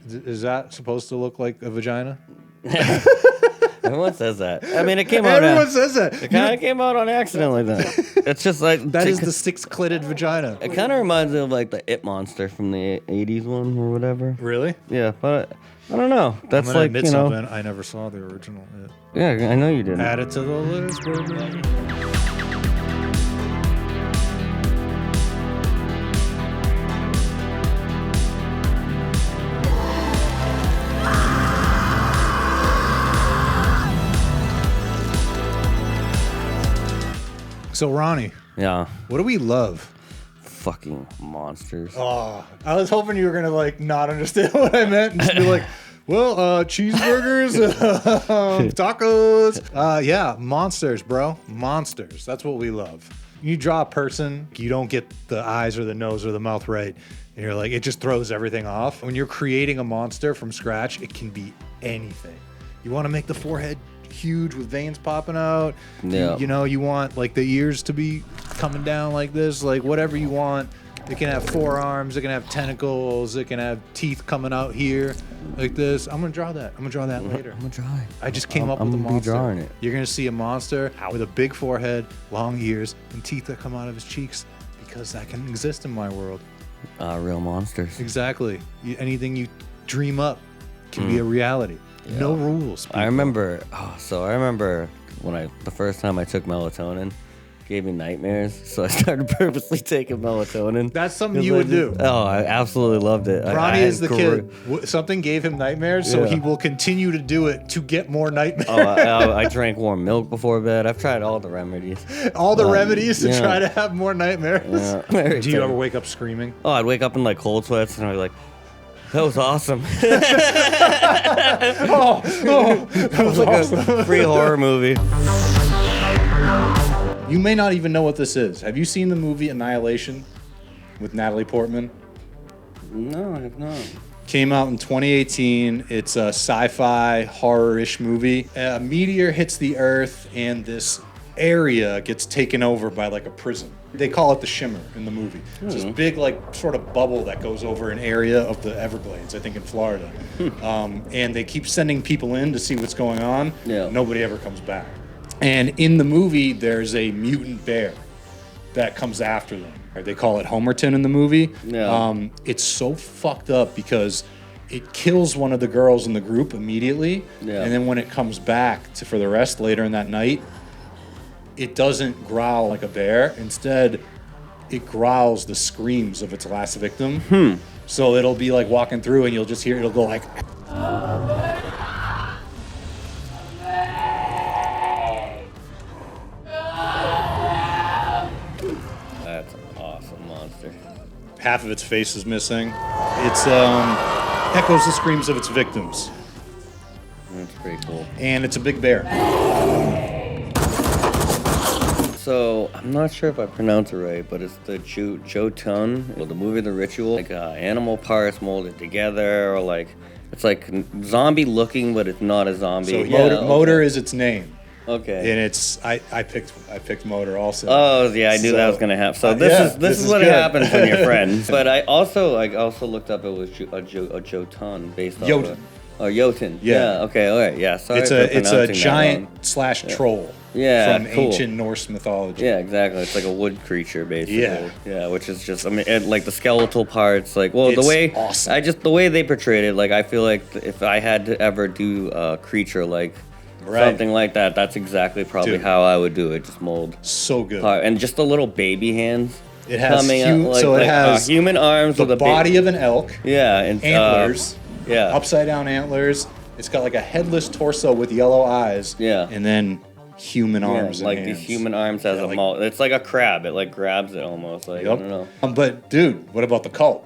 Is that supposed to look like a vagina? Everyone says that. I mean, it came out. Everyone says that. It kind of came out on accident like that. It's just like That is the six-clitted vagina. It kind of reminds me of like the It monster from the '80s one or whatever. Really? Yeah, but I don't know. That's I'm gonna like admit something. I never saw the original. Yeah, I know you didn't. Add it to the list, baby. So Ronnie, Yeah. what do we love? Fucking monsters. Oh, I was hoping you were gonna like not understand what I meant and just be like, well, cheeseburgers, tacos. Yeah, monsters, bro. Monsters. That's what we love. You draw a person, you don't get the eyes or the nose or the mouth right, and you're like, it just throws everything off. When you're creating a monster from scratch, it can be anything. You want to make the forehead huge with veins popping out. Yeah. You know, you want like the ears to be coming down like this, like whatever you want. It can have 4 arms, it can have tentacles, it can have teeth coming out here like this. I'm gonna draw that. I'm gonna draw that later. I'm gonna try. I just came up with a monster. I'm drawing it. You're gonna see a monster with a big forehead, long ears, and teeth that come out of his cheeks, because that can exist in my world. Real monsters. Exactly. Anything you dream up can be a reality. Yeah. No rules. People. I remember when the first time I took melatonin, gave me nightmares, so I started purposely taking melatonin. That's something you would do. Oh, I absolutely loved it. Ronnie is the kid. Something gave him nightmares, so he will continue to do it to get more nightmares. I drank warm milk before bed. I've tried all the remedies. All the remedies to try to have more nightmares? Yeah. Do you ever wake up screaming? Oh, I'd wake up in like cold sweats, and I'd be like, that was awesome. That was like awesome. A free horror movie. You may not even know what this is. Have you seen the movie Annihilation with Natalie Portman? No, I have not. Came out in 2018. It's a sci-fi horror-ish movie. A meteor hits the Earth, and this area gets taken over by like a prison. They call it the Shimmer in the movie. It's this big like sort of bubble that goes over an area of the Everglades, I think in Florida. And they keep sending people in to see what's going on. Yeah. Nobody ever comes back. And in the movie, there's a mutant bear that comes after them. They call it Homerton in the movie. Yeah. It's so fucked up because it kills one of the girls in the group immediately. Yeah. And then when it comes back for the rest later in that night, it doesn't growl like a bear. Instead, it growls the screams of its last victim. So it'll be like walking through and you'll just hear, it'll go like... That's an awesome monster. Half of its face is missing. It's echoes the screams of its victims. That's pretty cool. And it's a big bear. So, I'm not sure if I pronounce it right, but it's the Jotun, well, the movie The Ritual. Like animal parts molded together, or like, it's like zombie looking, but it's not a zombie. So Motor is its name. Okay. And it's, I picked Motor also. Oh, yeah, I knew that was going to happen. So this is what happens when you're friends. But I also looked up, it was a Jotun based on Jotun. Oh, Jotun. Yeah. Okay. All right. Yeah. Sorry. It's a giant / troll. Yeah. From ancient Norse mythology. Yeah, exactly. It's like a wood creature, basically. Yeah. Yeah, which is just, I mean, like the skeletal parts, like, well, It's the way awesome. the way they portrayed it, like, I feel like if I had to ever do a creature like something like that, that's exactly probably how I would do it. Just mold. So good. And just the little baby hands. It has coming out, it has human arms the with a body of an elk. Yeah, and antlers. Upside down antlers. It's got like a headless torso with yellow eyes. Yeah. And then human arms and like hands. these human arms as a mold. It's like a crab. It like grabs it almost. Like, I don't know. But dude, what about the cult?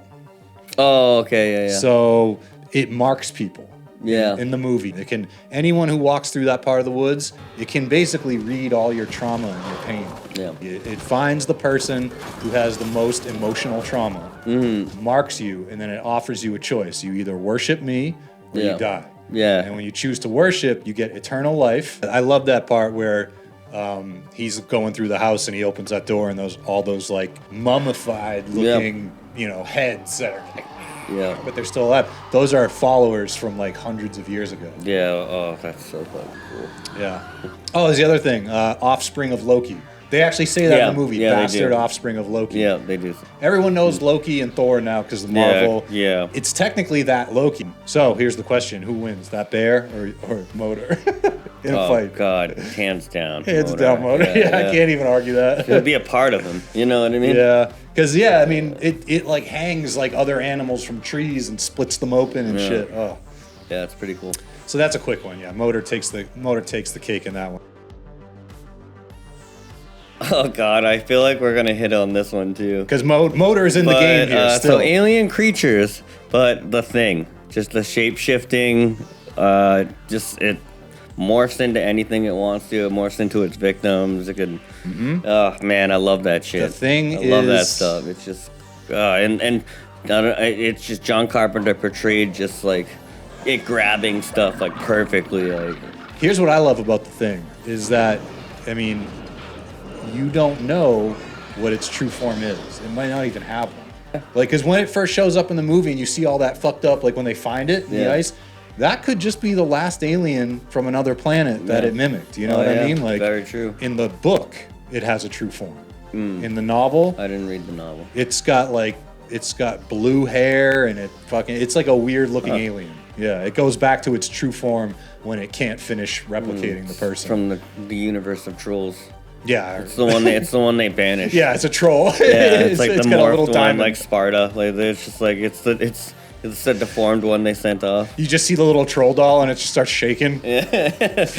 Oh, okay, yeah. So it marks people. Yeah. In the movie, anyone who walks through that part of the woods, it can basically read all your trauma and your pain. Yeah. It finds the person who has the most emotional trauma, marks you, and then it offers you a choice. You either worship me or you die. Yeah. And when you choose to worship, you get eternal life. I love that part where he's going through the house and he opens that door and all those like mummified looking, heads that are like, Yeah. but they're still alive. Those are followers from like hundreds of years ago. Yeah. Oh, that's so fucking cool. Yeah. Oh, there's the other thing. Offspring of Loki. They actually say that in the movie. Yeah, they Bastard do. offspring of Loki. Yeah, they do. Everyone knows Loki and Thor now because of Marvel. Yeah. It's technically that Loki. So here's the question: who wins, that bear or Motor in a fight? God, hands down. Hands down, Motor. Yeah, I can't even argue that. It'd be a part of him. You know what I mean? Yeah, because I mean, it like hangs like other animals from trees and splits them open and shit. Oh, Yeah, it's pretty cool. so that's a quick one. Yeah, Motor takes the cake in that one. Oh God, I feel like we're gonna hit on this one too. Because Motor is in the game here still. So alien creatures, but the thing, just the shape shifting, just it morphs into anything it wants to. It morphs into its victims. It could. Oh man, I love that shit. The thing I love that is- stuff. It's just, it's just John Carpenter portrayed just like it grabbing stuff like perfectly. Like Here's what I love about the thing is that, I mean, you don't know what its true form is. It might not even have one. Like, because when it first shows up in the movie and you see all that fucked up, like when they find it in the ice, that could just be the last alien from another planet that it mimicked. You know what I mean? Like, very true. in the book, it has a true form. In the novel, I didn't read the novel. it's got blue hair and it's like a weird looking alien. Yeah, it goes back to its true form when it can't finish replicating the person. From the universe of trolls. Yeah, It's the one they banished. yeah, it's a troll. Yeah, it's like the got a little morphed one, diamond. like Sparta. Like it's just like it's the deformed one they sent off. You just see the little troll doll and it just starts shaking. It's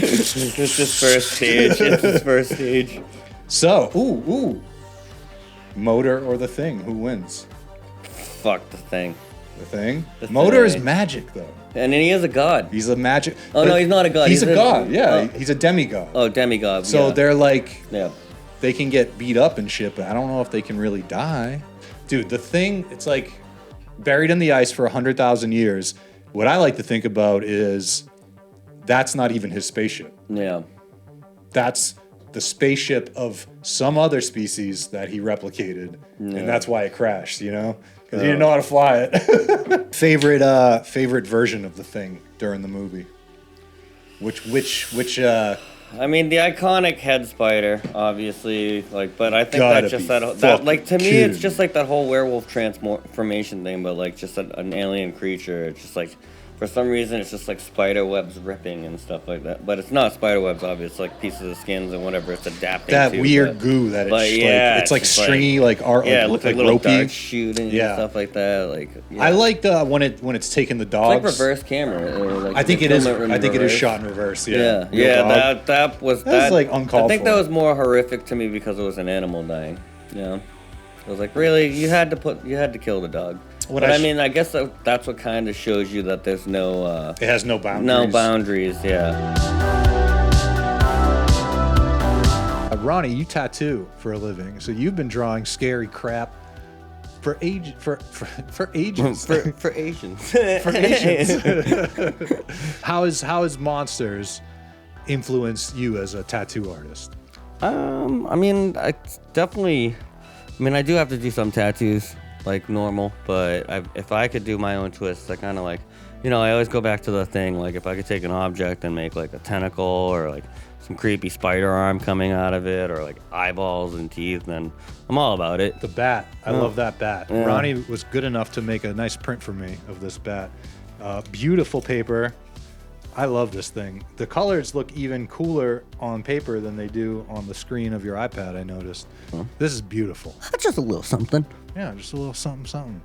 his first stage. It's his first stage. So, ooh, Motor or the Thing? Who wins? Fuck the thing. The Thing. The Motor is Thing. magic though. And then he is a god. He's a magic. Oh, no, he's not a god. He's a He's a- god. Yeah, oh. he's a demigod. Oh, demigod. So yeah. they're like, Yeah. they can get beat up and shit, but I don't know if they can really die. Dude, the Thing, it's like buried in the ice for 100,000 years. What I like to think about is that's not even his spaceship. Yeah. That's the spaceship of some other species that he replicated, and that's why it crashed, you know? Because he didn't know how to fly it. favorite version of the Thing during the movie? Which I mean, the iconic head spider, obviously, like, but I think Gotta that's just be that like, to me, fucking it's just like that whole werewolf transformation thing, but like just an alien creature. It's just like, for some reason, it's just like spider webs ripping and stuff like that. But it's not spider webs, obviously. It's like pieces of skins and whatever it's adapting that to. weird but, goo that but it's yeah, like, it's like just stringy, like art, yeah, it like, looks like like little ropey. darts shooting and stuff like that. Like, yeah. I like when it's taking the It's dogs. like reverse camera. Like I think they it is. film in I think it is reverse. shot in reverse. Yeah, Real dog. that was like uncalled I think for. that was more horrific to me because it was an animal dying. Yeah, it was like, really, you had to kill the dog. What But I I sh- mean, I guess that's what kind of shows you that there's no It has no boundaries. no boundaries. Yeah. Ronnie, you tattoo for a living, so you've been drawing scary crap for ages. For ages. for Asians. For Asians. How has Monsters influenced you as a tattoo artist? I mean, I definitely. I mean, I do have to do some tattoos like normal, but if I could do my own twists, I kind of like, I always go back to the thing. Like, if I could take an object and make like a tentacle or like some creepy spider arm coming out of it, or like eyeballs and teeth, then I'm all about it. The bat. I love that bat. Yeah. Ronnie was good enough to make a nice print for me of this bat. Beautiful paper. I love this thing. The colors look even cooler on paper than they do on the screen of your iPad, I noticed. This is beautiful. Just a little something. Yeah, just a little something.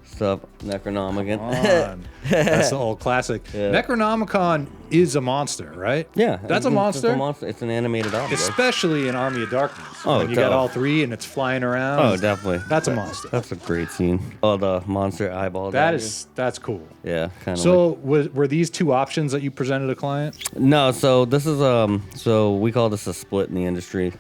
Sup, Necronomicon. Come on. That's the old classic. Yeah. Necronomicon is a monster, right? Yeah, That's a monster. It's an animated object. Especially in Army of Darkness. Oh, when you got duh. all three and it's flying around. Oh, definitely. That's a monster. That's a great scene. Oh, the monster eyeball. That's cool. Yeah, kind of. So were these two options that you presented a client? No, so this is so we call this a split in the industry.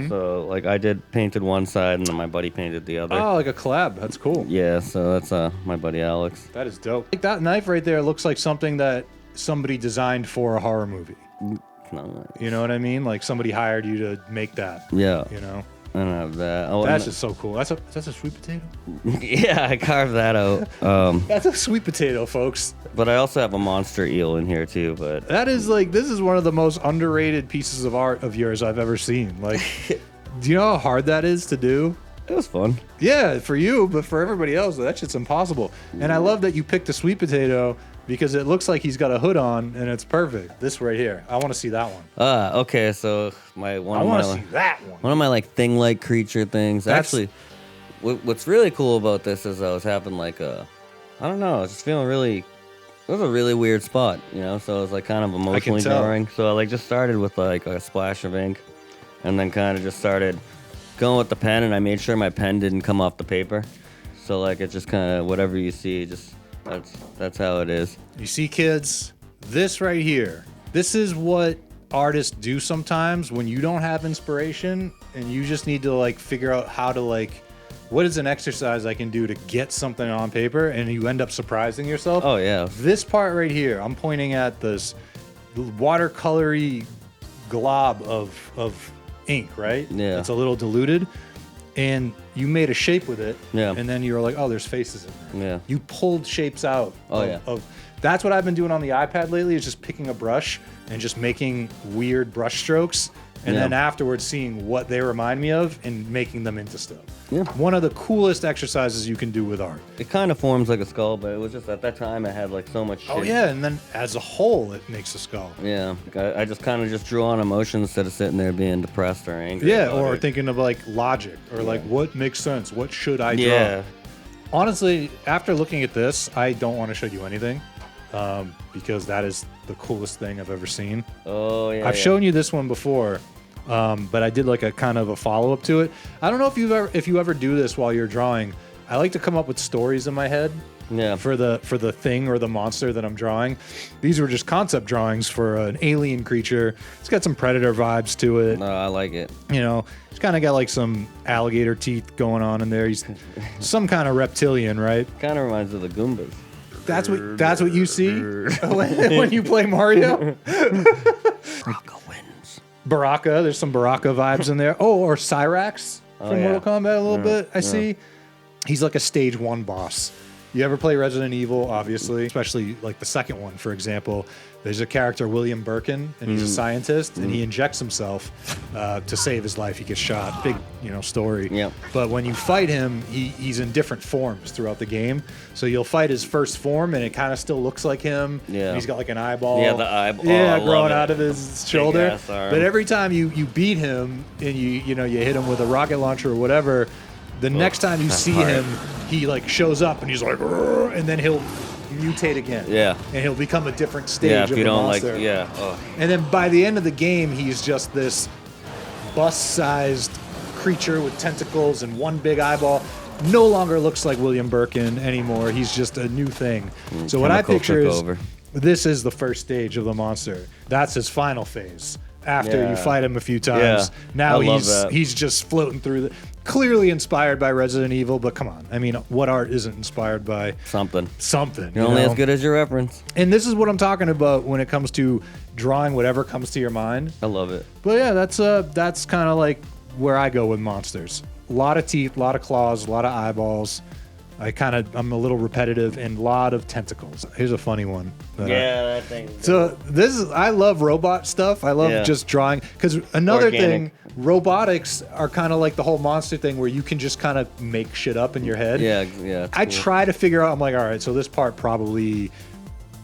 So like I painted one side and then my buddy painted the other. Oh, like a collab. That's cool. Yeah, so that's my buddy Alex. That is dope. Like that knife right there looks like something that somebody designed for a horror movie. No. You know what I mean? Like somebody hired you to make that. Yeah. You know? I don't have that. Oh, That's just so cool. That's a sweet potato. yeah, I carved that out. That's a sweet potato, folks. But I also have a monster eel in here too. But That is like, this is one of the most underrated pieces of art of yours I've ever seen. Like, do you know how hard that is to do? it was fun. Yeah, for you, but for everybody else, that shit's impossible. And I love that you picked a sweet potato because it looks like he's got a hood on and it's perfect. This right here. I want to see that one. Okay, so I want to see that one. one of my like thing-like creature things. Actually, what's really cool about this is I was having like I don't know, I was just feeling really. It was a really weird spot, you know. So it was like kind of emotionally drawing. So I like just started with like a splash of ink, and then kind of just started going with the pen, and I made sure my pen didn't come off the paper. So like it just kind of whatever you see, just that's how it is. You see, kids, this right here, this is what artists do sometimes when you don't have inspiration and you just need to like figure out how to like, what is an exercise I can do to get something on paper, and you end up surprising yourself. Oh yeah. This part right here, I'm pointing at this watercolory glob of ink, right? Yeah. It's a little diluted, and you made a shape with it. Yeah. And then you were like, oh, there's faces in there. Yeah. You pulled shapes out. Oh, of that's what I've been doing on the iPad lately, is just picking a brush and just making weird brush strokes, and then afterwards seeing what they remind me of and making them into stuff. Yeah. One of the coolest exercises you can do with art. It kind of forms like a skull, but it was just at that time I had like so much shit. Oh yeah, and then as a whole, it makes a skull. Yeah, I just kind of just drew on emotions instead of sitting there being depressed or angry. Yeah, about or it. thinking of like logic, or like what makes sense, what should I draw? Yeah. Honestly, after looking at this, I don't want to show you anything, because that is the coolest thing I've ever seen. Oh yeah. I've shown you this one before, but I did like a kind of a follow up to it. I don't know if you ever do this while you're drawing. I like to come up with stories in my head. Yeah. For the thing or the monster that I'm drawing. These were just concept drawings for an alien creature. It's got some predator vibes to it. No, I like it. You know, it's kind of got like some alligator teeth going on in there. He's some kind of reptilian, right? Kind of reminds of the Goombas. That's what you see when you play Mario. Rocco wins. Baraka, there's some Baraka vibes in there. Oh, or Cyrax from yeah. Mortal Kombat a little bit. I see. He's like a stage 1 boss. You ever play Resident Evil, obviously, especially like the second one, for example. There's a character, William Birkin, and he's a scientist, and he injects himself to save his life. He gets shot. Big, story. Yeah. But when you fight him, he's in different forms throughout the game. So you'll fight his first form, and it kind of still looks like him. Yeah. And he's got like an eyeball. Yeah, the eyeball. Yeah, I love growing it. out of his shoulder. Big-ass arm. But every time you beat him and you hit him with a rocket launcher or whatever, the next time you see him, he like shows up and he's like, "Rrr," and then he'll mutate again. Yeah. And he'll become a different stage Yeah, of if you the don't monster. like, yeah. Oh. And then by the end of the game, he's just this bus-sized creature with tentacles and one big eyeball. No longer looks like William Birkin anymore. He's just a new thing. So what I chemical picture took is over. this is the first stage of the monster. That's his final phase. After you fight him a few times, Yeah. now I love that. he's just floating through the. Clearly inspired by Resident Evil, but come on. I mean, what art isn't inspired by Something. something? You're only as good as your reference. And this is what I'm talking about when it comes to drawing whatever comes to your mind. I love it. But yeah, that's kind of like where I go with monsters. A lot of teeth, a lot of claws, a lot of eyeballs. I'm a little repetitive, and a lot of tentacles. Here's a funny one. That thing. So I love robot stuff. I love just drawing, because another Organic. thing, robotics are kind of like the whole monster thing where you can just kind of make shit up in your head. Yeah. It's I cool. try to figure out, I'm like, all right, so this part probably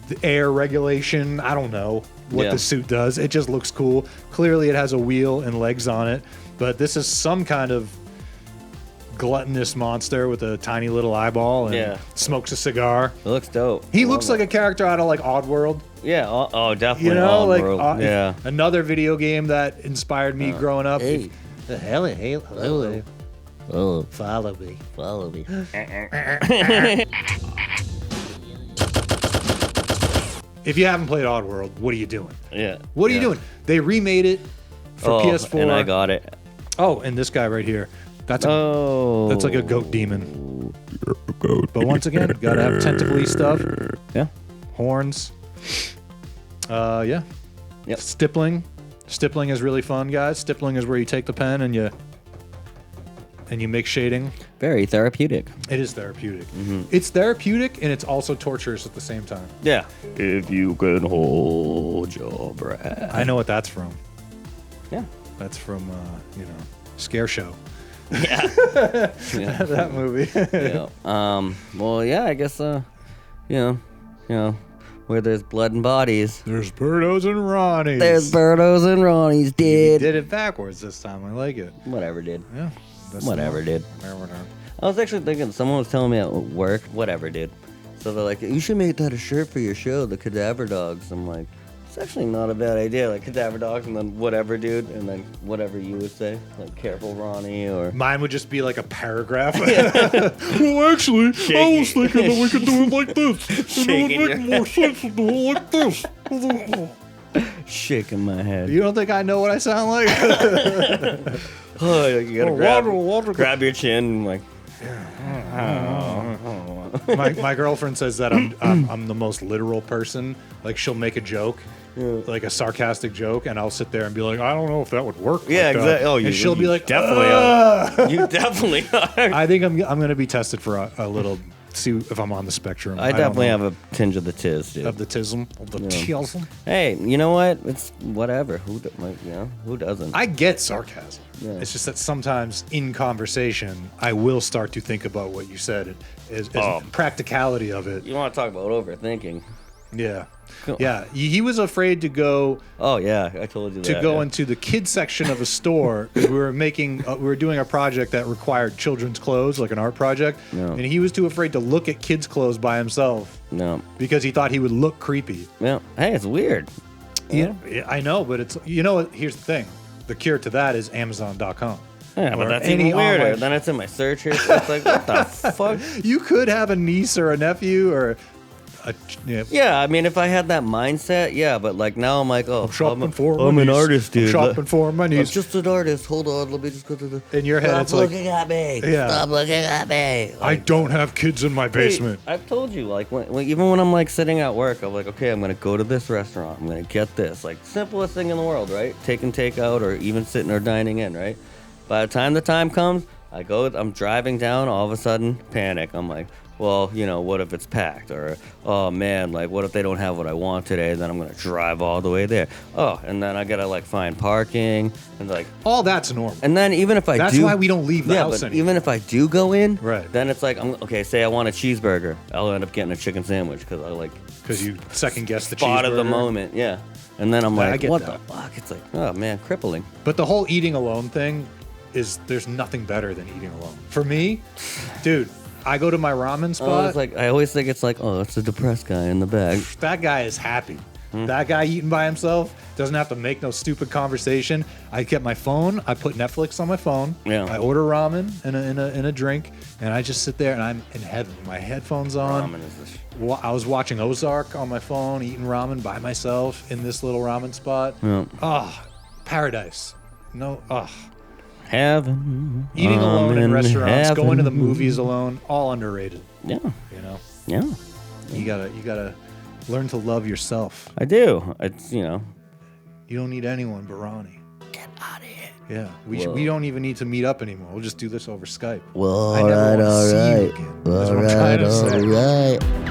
the air regulation. I don't know what the suit does. It just looks cool. Clearly it has a wheel and legs on it, but this is some kind of gluttonous monster with a tiny little eyeball and smokes a cigar. It looks dope. He looks like a character out of like Oddworld. Yeah. Oh, definitely. You know, like yeah. another video game that inspired me growing up. Hey, hello. Oh, follow me. If you haven't played Oddworld, what are you doing? Yeah. What are you doing? They remade it for PS4. And I got it. Oh, and this guy right here. That's like a goat demon. But once again, gotta have tentacly stuff. Yeah. Horns. Yeah. Yep. Stippling. Stippling is really fun, guys. Stippling is where you take the pen and you and you mix shading, Very therapeutic. it is therapeutic. It's therapeutic and it's also torturous at the same time. Yeah. If you can hold your breath. I know what that's from. Yeah. That's from, Scare Show. Yeah. That movie. Yeah. Well, yeah, I guess, where there's blood and bodies, There's Birdos and Ronnies. there's Birdos and Ronnies, You dude. did it backwards this time. I like it. Whatever, dude. Yeah. That's Whatever, dude. I was actually thinking, someone was telling me at work, whatever, dude. So they're like, you should make that a shirt for your show, the Cadaver Dogs. I'm like, it's actually not a bad idea. Like, Cadaver Dogs, and then whatever, dude, and then whatever you would say. Like, careful, Ronnie, or... Mine would just be like a paragraph. Well, actually, I was thinking that we could do it like this. And it would make more sense to do it like this. Shaking my head. You don't think I know what I sound like? Oh, you gotta water. grab your chin and like... My girlfriend says that I'm the most literal person. Like, she'll make a joke, like a sarcastic joke, and I'll sit there and be like, I don't know if that would work. Yeah, like exactly. Oh, and she'll be like, definitely are. You definitely are. I think I'm going to be tested for a little, see if I'm on the spectrum. I definitely have a tinge of the tiz, dude. Of the tism. Of the tism. Hey, you know what? It's whatever. Who doesn't? I get sarcasm. Yeah. It's just that sometimes in conversation, I will start to think about what you said as practicality of it. You want to talk about overthinking? Yeah. Cool. Yeah. He was afraid to go Oh yeah, I told you that. go into the kids section of a store because we were doing a project that required children's clothes, like an art project, Yeah. and he was too afraid to look at kids' clothes by himself No. because he thought he would look creepy. Yeah. Hey, it's weird. Yeah, I know, but it's here's the thing. The cure to that is Amazon.com. Yeah, but Or that's any even weirder. online- Then it's in my search history. It's like, what the fuck? You could have a niece or a nephew or a Yeah, I mean, if I had that mindset, yeah, but like now I'm like, oh, I'm shopping for my I'm an niece. artist, dude. I'm shopping for my I'm niece. just an artist. Hold on, let me just go to the. In your head, Stop it's like, looking at me. Yeah. Stop looking at me. I don't have kids in my basement. Hey, I've told you, like, even when I'm like sitting at work, I'm like, okay, I'm gonna go to this restaurant. I'm gonna get this, like, simplest thing in the world, right? Take out, or even sitting or dining in, right? By the time comes, I'm driving down, all of a sudden, panic. I'm like, well, what if it's packed? Or, oh man, like, what if they don't have what I want today? Then I'm gonna drive all the way there. Oh, and then I gotta like find parking and like. All that's normal. And then even if I That's do, why we don't leave the yeah, house but anymore. even if I do go in, Right. then it's like, okay, say I want a cheeseburger, I'll end up getting a chicken sandwich because I like Because you second guess the spot of the cheeseburger. moment, yeah. And then I'm Yeah, I like, get what that. the fuck? It's like, oh man, crippling. But the whole eating alone thing is there's nothing better than eating alone. For me, dude, I go to my ramen spot. I always think it's like, oh, it's a depressed guy in the bag. That guy is happy. That guy eating by himself doesn't have to make no stupid conversation. I get my phone. I put Netflix on my phone. Yeah. I order ramen and a drink, and I just sit there and I'm in heaven. My headphones on. Ramen is this. I was watching Ozark on my phone, eating ramen by myself in this little ramen spot. Yeah. Oh, paradise. No. Oh. Heaven. Eating alone in I'm restaurants, going to the heaven. movies alone, all underrated. Yeah. You know, Yeah. you gotta learn to love yourself. I do. It's, You don't need anyone but Ronnie. Get out of here. Yeah, Whoa. we don't even need to meet up anymore. We'll just do this over Skype. Well, I never wanna see you again. That's what I'm trying to say. all right.